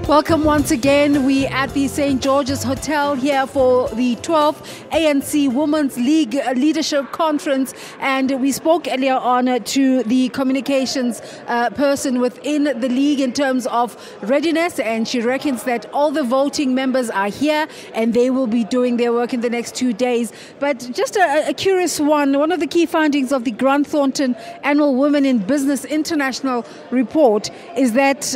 Welcome once again. We at the St. George's Hotel here for the 12th ANC Women's League Leadership Conference, and we spoke earlier on to the communications person within the league in terms of readiness, and she reckons that all the voting members are here and they will be doing their work in the next 2 days. But just a curious one of the key findings of the Grant Thornton Annual Women in Business International report is that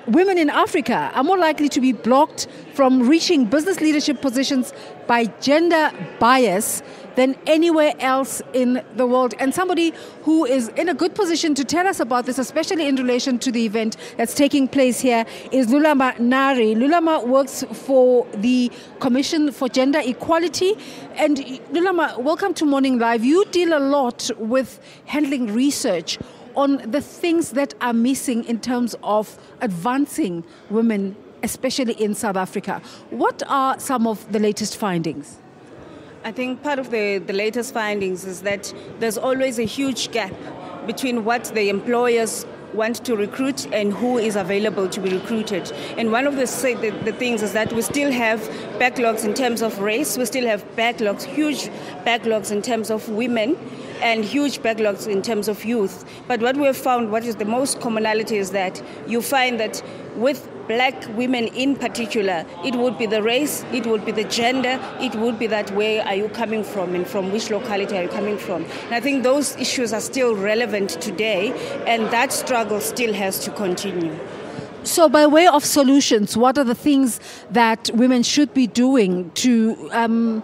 women in Africa are more likely to be blocked from reaching business leadership positions by gender bias than anywhere else in the world. And somebody who is in a good position to tell us about this, especially in relation to the event that's taking place here, is Lulama Nare. Lulama works for the Commission for Gender Equality. And Lulama, welcome to Morning Live. You deal a lot with handling research on the things that are missing in terms of advancing women, especially in South Africa. What are some of the latest findings? I think part of the latest findings is that there's always a huge gap between what the employers want to recruit and who is available to be recruited. And one of the things is that we still have backlogs in terms of race, we still have backlogs, huge backlogs in terms of women, and huge backlogs in terms of youth. But what we have found, what is the most commonality, is that you find that with black women in particular, it would be the race, it would be the gender, it would be that where are you coming from and from which locality are you coming from. And I think those issues are still relevant today, and that struggle still has to continue. So by way of solutions, what are the things that women should be doing to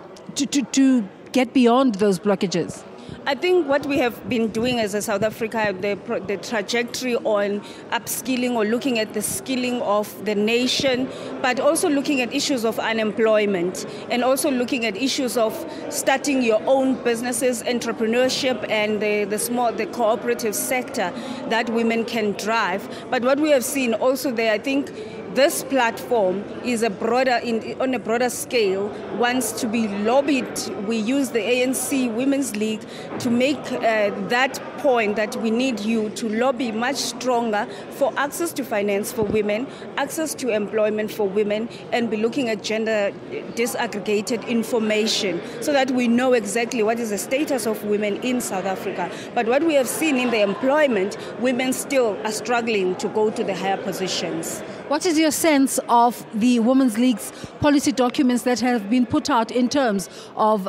get beyond those blockages? I think what we have been doing as a South Africa, the trajectory on upskilling or looking at the skilling of the nation, but also looking at issues of unemployment and also looking at issues of starting your own businesses, entrepreneurship, and the cooperative sector that women can drive. But what we have seen also there, I think, this platform is on a broader scale, wants to be lobbied. We use the ANC Women's League to make that point that we need you to lobby much stronger for access to finance for women, access to employment for women, and be looking at gender disaggregated information so that we know exactly what is the status of women in South Africa. But what we have seen in the employment, women still are struggling to go to the higher positions. What is your sense of the Women's League's policy documents that have been put out in terms of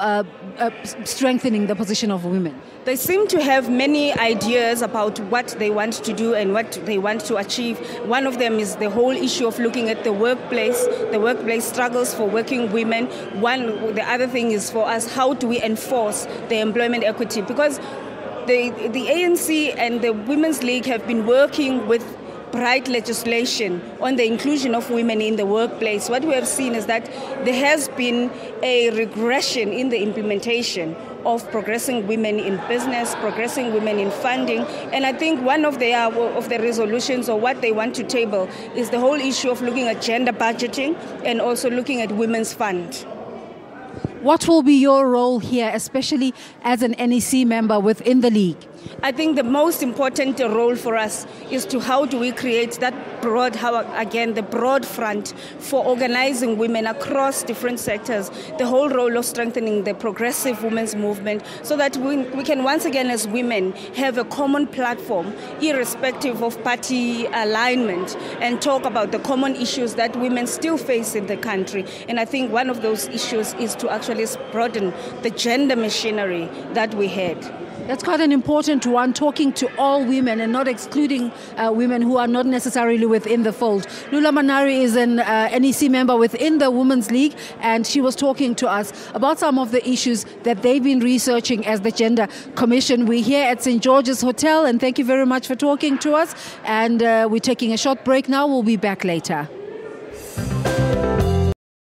strengthening the position of women? They seem to have many ideas about what they want to do and what they want to achieve. One of them is the whole issue of looking at the workplace struggles for working women. The other thing is for us, how do we enforce the employment equity? Because the ANC and the Women's League have been working with bright legislation on the inclusion of women in the workplace. What we have seen is that there has been a regression in the implementation of progressing women in business, progressing women in funding. And I think one of the resolutions, or what they want to table, is the whole issue of looking at gender budgeting and also looking at women's fund. What will be your role here, especially as an NEC member within the league? I think the most important role for us is to how do we create that the broad front for organizing women across different sectors, the whole role of strengthening the progressive women's movement so that we can once again as women have a common platform irrespective of party alignment and talk about the common issues that women still face in the country. And I think one of those issues is to actually broaden the gender machinery that we had. That's quite an important one, talking to all women and not excluding women who are not necessarily within the fold. Lulama Nare is an NEC member within the Women's League, and she was talking to us about some of the issues that they've been researching as the Gender Commission. We're here at St. George's Hotel, and thank you very much for talking to us. And we're taking a short break now. We'll be back later.